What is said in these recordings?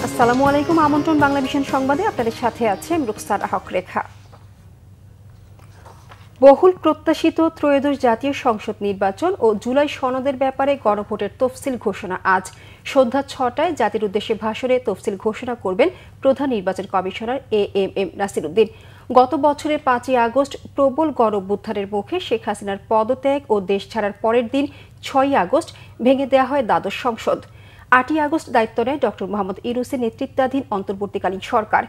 আসসালামু আলাইকুম। আমন্ত্রণ বাংলা ভিশন সংবাদে আপনাদের সাথে আছে রুকসার হক রেখা। বহুল প্রত্যাশিত ত্রয়োদশ জাতীয় সংসদ নির্বাচন ও জুলাই সনদের ব্যাপারে গণভোটের তফসিল ঘোষণা আজ সন্ধ্যা ৬টায় জাতির উদ্দেশ্যে ভাষণে তফসিল ঘোষণা করবেন প্রধান নির্বাচন কমিশনার এএমএম নাসিরউদ্দিন। গত বছরের ৫ই আগস্ট প্রবল গণঅভ্যুত্থানের মুখে শেখ হাসিনার পদত্যাগ ও দেশ ছাড়ার পরের দিন ৬ই আগস্ট ভেঙে দেওয়া হয় দ্বাদশ সংসদ। ৮ই আগস্ট দায়িত্ব নেয় ডক্টর মোহাম্মদ ইউনূসের নেতৃত্বাধীন অন্তর্বর্তীকালীন সরকার।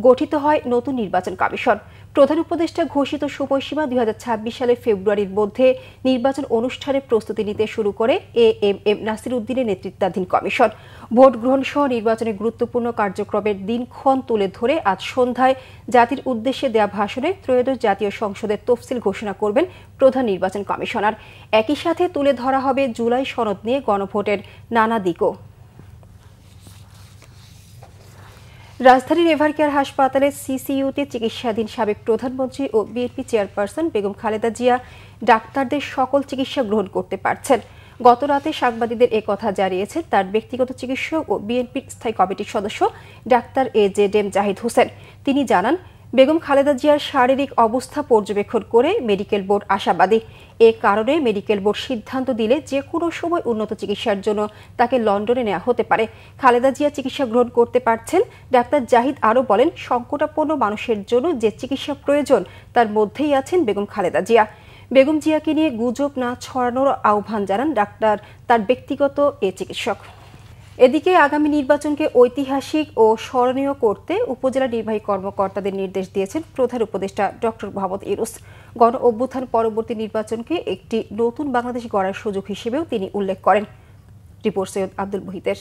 গঠিত হয় নতুন নির্বাচন কমিশন। প্রধান উপদেষ্টা ঘোষিত সময়সীমা ২০২৬ সালের ফেব্রুয়ারির মধ্যে নির্বাচন অনুষ্ঠানের প্রস্তুতি নিতে শুরু করে এএমএম নাসিরউদ্দিনের নেতৃত্বাধীন কমিশন। ভোট গ্রহণ সহ নির্বাচনের গুরুত্বপূর্ণ কার্যক্রমের দিনক্ষণ তুলে ধরে আজ সন্ধ্যায় জাতির উদ্দেশ্যে দেয়া ভাষণে ত্রয়োদশ জাতীয় সংসদের তফসিল ঘোষণা করবেন প্রধান নির্বাচন কমিশনার। একই সাথে তুলে ধরা হবে জুলাই সনদ নিয়ে গণভোটের নানা দিকও। রাজধানীর এভারকেয়ার হাসপাতালে সিসিইউতে চিকিৎসাধীন সাবেক প্রধানমন্ত্রী ও বিএনপি চেয়ারপারসন বেগম খালেদা জিয়া ডাক্তারদের সকল চিকিৎসা গ্রহণ করতে পারছেন। গত রাতে সাংবাদিকদের একথা জানিয়েছেন তার ব্যক্তিগত চিকিৎসক ও বিএনপির স্থায়ী কমিটির সদস্য ডাক্তার এজেডএম জাহিদ হোসেন। তিনি জানান, বেগম খালেদা জিয়ার শারীরিক অবস্থা পর্যবেক্ষণ করে মেডিকেল বোর্ড আশাবাদী। এ কারণে মেডিকেল বোর্ড সিদ্ধান্ত দিলে যে কোনো সময় উন্নত চিকিৎসার জন্য তাকে লন্ডনে নেওয়া হতে পারে। খালেদা জিয়া চিকিৎসা গ্রহণ করতে পারছেন। ডাক্তার জাহিদ আরও বলেন, সংকটাপন্ন মানুষের জন্য যে চিকিৎসা প্রয়োজন তার মধ্যেই আছেন বেগম খালেদা জিয়া। বেগম জিয়াকে নিয়ে গুজব না ছড়ানোর আহ্বান জানান ডাক্তার তার ব্যক্তিগত এ চিকিৎসক। এদিকে আগামী নির্বাচনকে ঐতিহাসিক ও স্মরণীয় করতে উপজেলা নির্বাহী কর্মকর্তাদের নির্দেশ দিয়েছেন প্রধান উপদেষ্টা ডক্টর মোহাম্মদ ইউনূস। গণ অভ্যুত্থান পরবর্তী নির্বাচনকে একটি নতুন বাংলাদেশ গড়ার সুযোগ হিসেবেও তিনি উল্লেখ করেন। রিপোর্ট সৈয়দ আব্দুল মুহিতের।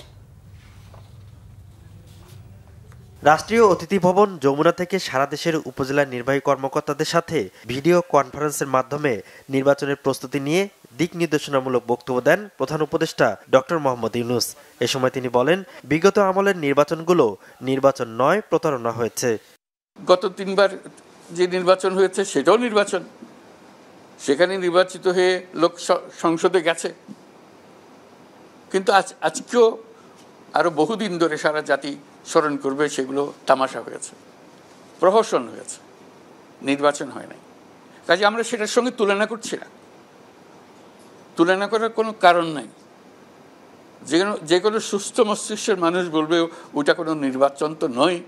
রাষ্ট্রীয় অতিথি ভবন যমুনা থেকে সারা দেশের উপজেলা নির্বাহী কর্মকর্তাদের সাথে ভিডিও কনফারেন্সের মাধ্যমে নির্বাচনের প্রস্তুতি নিয়ে দিক নির্দেশনামূলক বক্তব্য দেন প্রধান উপদেষ্টা ডক্টর মোহাম্মদ ইউনূস। এ সময় তিনি বলেন, বিগত আমলের নির্বাচনগুলো নির্বাচন নয়, প্রতারণা হয়েছে। গত ৩বার যে নির্বাচন হয়েছে সেটাও নির্বাচন, সেখানে নির্বাচিত হয়ে লোক সংসদে গেছে, কিন্তু আজকেও আরো বহুদিন ধরে সারা জাতি স্মরণ করবে সেগুলো তামাশা হয়েছে, প্রহসন হয়েছে, নির্বাচন হয় নাই। কাজে আমরা সেটার সঙ্গে তুলনা করছি না, তুলনা করার কোনো কারণ নাই। যে কোনো সুস্থ মস্তিষ্কের মানুষ বলবে ওটা কোনো নির্বাচন তো নয়,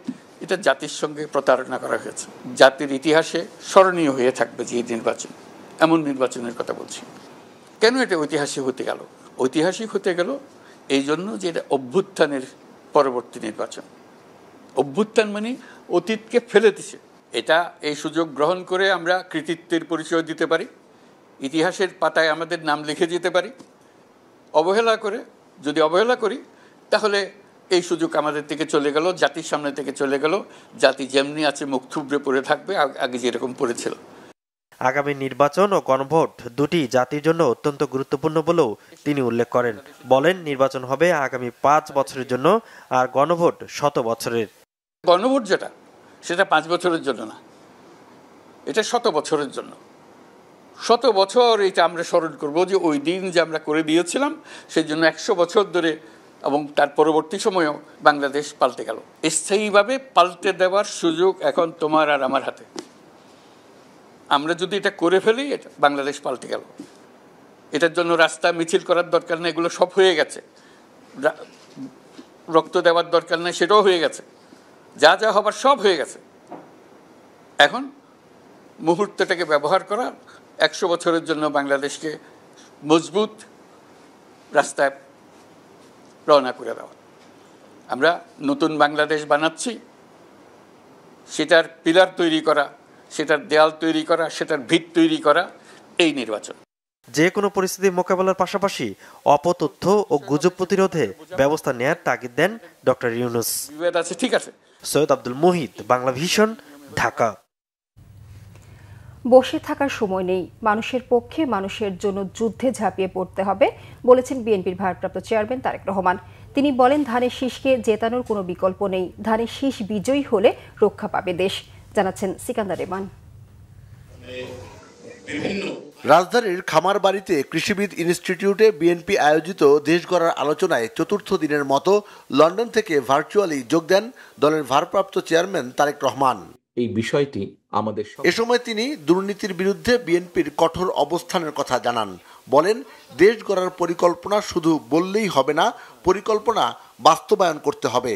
এটা জাতির সঙ্গে প্রতারণা করা হয়েছে। জাতির ইতিহাসে স্মরণীয় হয়ে থাকবে যে নির্বাচন, এমন নির্বাচনের কথা বলছি। কেন এটা ঐতিহাসিক হতে গেল? ঐতিহাসিক হতে গেল এই জন্য যে এটা অভ্যুত্থানের পরবর্তী নির্বাচন। অভ্যুত্থান মানে অতীতকে ফেলে দিছে। এটা এই সুযোগ গ্রহণ করে আমরা কৃতিত্বের পরিচয় দিতে পারি, ইতিহাসের পাতায় আমাদের নাম লিখে যেতে পারি। যদি অবহেলা করি তাহলে এই সুযোগ আমাদের থেকে চলে গেল, জাতির সামনে থেকে চলে গেল। জাতি যেমনি আছে মুখ থুবড়ে পড়ে থাকবে, আগে যেরকম পড়েছিল। আগামী নির্বাচন ও গণভোট দুটি জাতির জন্য অত্যন্ত গুরুত্বপূর্ণ বলেও তিনি উল্লেখ করেন। বলেন, নির্বাচন হবে আগামী ৫ বছরের জন্য, আর গণভোট ১০০ বছরের। গণভোট যেটা, সেটা ৫ বছরের জন্য না, এটা ১০০ বছরের জন্য। ১০০ বছর এটা আমরা স্মরণ করবো যে ওই দিন যে আমরা করে দিয়েছিলাম, সেই জন্য ১০০ বছর ধরে এবং তার পরবর্তী সময়েও বাংলাদেশ পাল্টে গেল। স্থায়ীভাবে পাল্টে দেওয়ার সুযোগ এখন তোমার আর আমার হাতে। আমরা যদি এটা করে ফেলি, এটা বাংলাদেশ পাল্টে গেল। এটার জন্য রাস্তা মিছিল করার দরকার নেই, এগুলো সব হয়ে গেছে। রক্ত দেওয়ার দরকার নেই, সেটাও হয়ে গেছে। যা যা হবার সব হয়ে গেছে। এখন মুহূর্তটাকে ব্যবহার করা, ১০০ বছরের জন্য বাংলাদেশকে মজবুত রাস্তায় রওনা করে দেওয়া। আমরা নতুন বাংলাদেশ বানাচ্ছি, সেটার পিলার তৈরি করা, সেটার দেয়াল তৈরি করা, সেটার ভিত তৈরি করা, এই নির্বাচন। যে কোনো পরিস্থিতি মোকাবেলার পাশাপাশি অপতথ্য ও গুজব প্রতিরোধে ব্যবস্থা নেয়ার তাগিদ দেন ডক্টর ইউনূস। বিভেদ আছে, ঠিক আছে। সৈয়দ আব্দুল মুহিত, বাংলা ভিশন, ঢাকা। বসে থাকার সময় নেই, মানুষের পক্ষে মানুষের জন্য যুদ্ধে ঝাঁপিয়ে পড়তে হবে বলেছেন বিএনপির ভারপ্রাপ্ত চেয়ারম্যান তারেক রহমান। তিনি বলেন, ধানের শীষকে জেতানোর কোনো বিকল্প নেই, ধানের শীষ বিজয়ী হলে রক্ষা পাবে দেশ। জানাচ্ছেন সিকান্দার রেমান। রাজধানীর খামারবাড়িতে কৃষিবিদ ইনস্টিটিউটে বিএনপি আয়োজিত দেশ গড়ার আলোচনায় চতুর্থ দিনের মতো লন্ডন থেকে ভার্চুয়ালি যোগ দেন দলের ভারপ্রাপ্ত চেয়ারম্যান তারেক রহমান। এই বিষয়টি আমাদের এ সময় তিনি দুর্নীতির বিরুদ্ধে বিএনপির কঠোর অবস্থানের কথা জানান। বলেন, দেশ গড়ার পরিকল্পনা শুধু বললেই হবে না, পরিকল্পনা বাস্তবায়ন করতে হবে।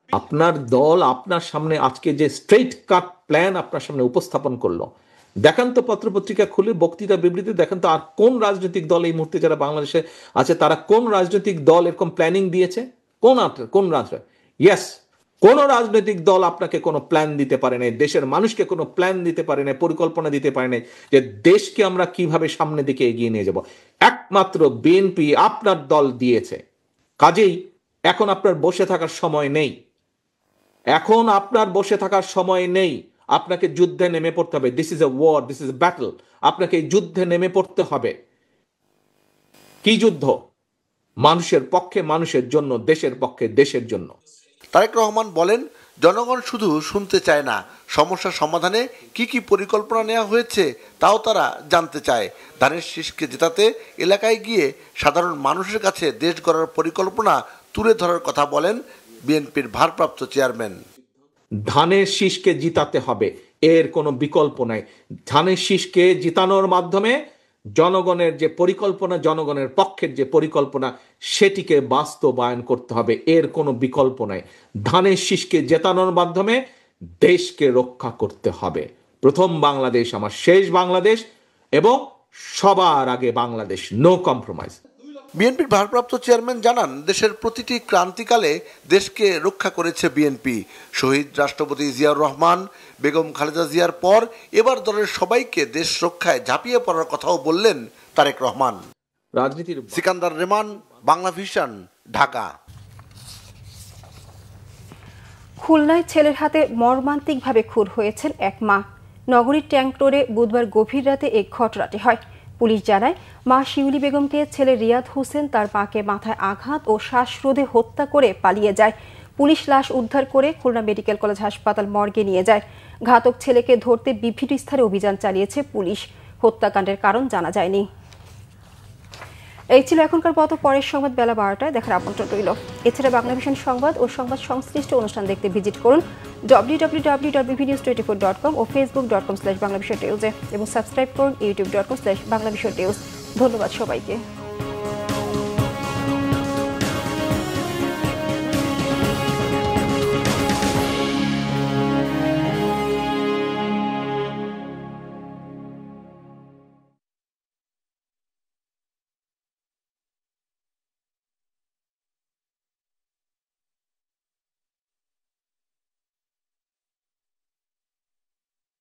আপনার দল আপনার সামনে আজকে যে স্ট্রেট কাট প্ল্যান আপনার সামনে উপস্থাপন করলো, দেখেন তো পত্রপত্রিকা খুলে বক্তৃতা বিবৃতি দেখেন তো আর কোন রাজনৈতিক দল এই মুহূর্তে যারা বাংলাদেশে আছে তারা কোন রাজনৈতিক দল এরকম প্ল্যানিং দিয়েছে? কোন রাজনৈতিক? ইয়েস, কোন রাজনৈতিক দল আপনাকে কোনো প্ল্যান দিতে পারে নাই, দেশের মানুষকে কোনো প্ল্যান দিতে পারে নাই, পরিকল্পনা দিতে পারে নাই যে দেশকে আমরা কিভাবে সামনের দিকে এগিয়ে নিয়ে যাব। একমাত্র বিএনপি আপনার দল দিয়েছে। কাজেই এখন আপনার বসে থাকার সময় নেই, এখন আপনার বসে থাকার সময় নেই, আপনাকে যুদ্ধে নেমে পড়তে হবে। This is a war, this is a battle. আপনাকে এই যুদ্ধে নেমে পড়তে হবে। কি যুদ্ধ? মানুষের পক্ষে, মানুষের জন্য, দেশের পক্ষে, দেশের জন্য। তারেক রহমান বলেন, জনগণ শুধু শুনতে চায় না, সমস্যা সমাধানে কি কি পরিকল্পনা নেওয়া হয়েছে তাও তারা জানতে চায়। ধানের শীষকে জেতাতে এলাকায় গিয়ে সাধারণ মানুষের কাছে দেশ গড়ার পরিকল্পনা তুলে ধরার কথা বলেন বিএনপির ভারপ্রাপ্ত চেয়ারম্যান। ধানের শীষকে জিতাতে হবে, এর কোনো বিকল্প নাই। ধানের শীষকে জিতানোর মাধ্যমে জনগণের যে পরিকল্পনা, জনগণের পক্ষের যে পরিকল্পনা, সেটিকে বাস্তবায়ন করতে হবে, এর কোনো বিকল্প নাই। ধানের শীষকে জেতানোর মাধ্যমে দেশকে রক্ষা করতে হবে। প্রথম বাংলাদেশ আমার শেষ বাংলাদেশ এবং সবার আগে বাংলাদেশ, নো কম্প্রোমাইজ। বিএনপির ভারপ্রাপ্ত চেয়ারম্যান জানান, দেশের প্রতিটি ক্রান্তিকালে দেশকে রক্ষা করেছে বিএনপি। শহীদ রাষ্ট্রপতি জিয়াউর রহমান, বেগম খালেদা জিয়ার পর এবার দলের সবাইকে দেশ রক্ষায় ঝাঁপিয়ে পড়ার কথাও বললেন তারেক রহমান। রাজনীতির সিকান্দার রেমান, বাংলা ভিশন, ঢাকা। খুলনায় ছেলের হাতে মর্মান্তিকভাবে খুন হয়েছেন এক মা। নগরীর ট্যাঙ্ক রোডে বুধবার গভীর রাতে এই ঘটনাটি হয়। পুলিশ জানায়, মা শিউলি বেগমকে ছেলে রিয়াদ হোসেন তার মাকে মাথায় আঘাত ও শ্বাসরোধে হত্যা করে পালিয়ে যায়। পুলিশ লাশ উদ্ধার করে খুলনা মেডিকেল কলেজ হাসপাতাল মর্গে নিয়ে যায়। ঘাতক ছেলেকে ধরতে বিভিন্ন স্থানে অভিযান চালিয়েছে পুলিশ। হত্যাকাণ্ডের কারণ জানা যায়নি। এই ছিল এখনকার মতো। পরের সংবাদ বেলা 12টায় দেখার আমন্ত্রণ রইল। এছাড়া বাংলা ভিশন সংবাদ ও সংবাদ সংশ্লিষ্ট অনুষ্ঠান দেখতে ভিজিট করুন www.bbnews24.com ও facebook.com/banglavishontales এবং সাবস্ক্রাইব করুন youtube.com/banglavishontales। ধন্যবাদ সবাইকে।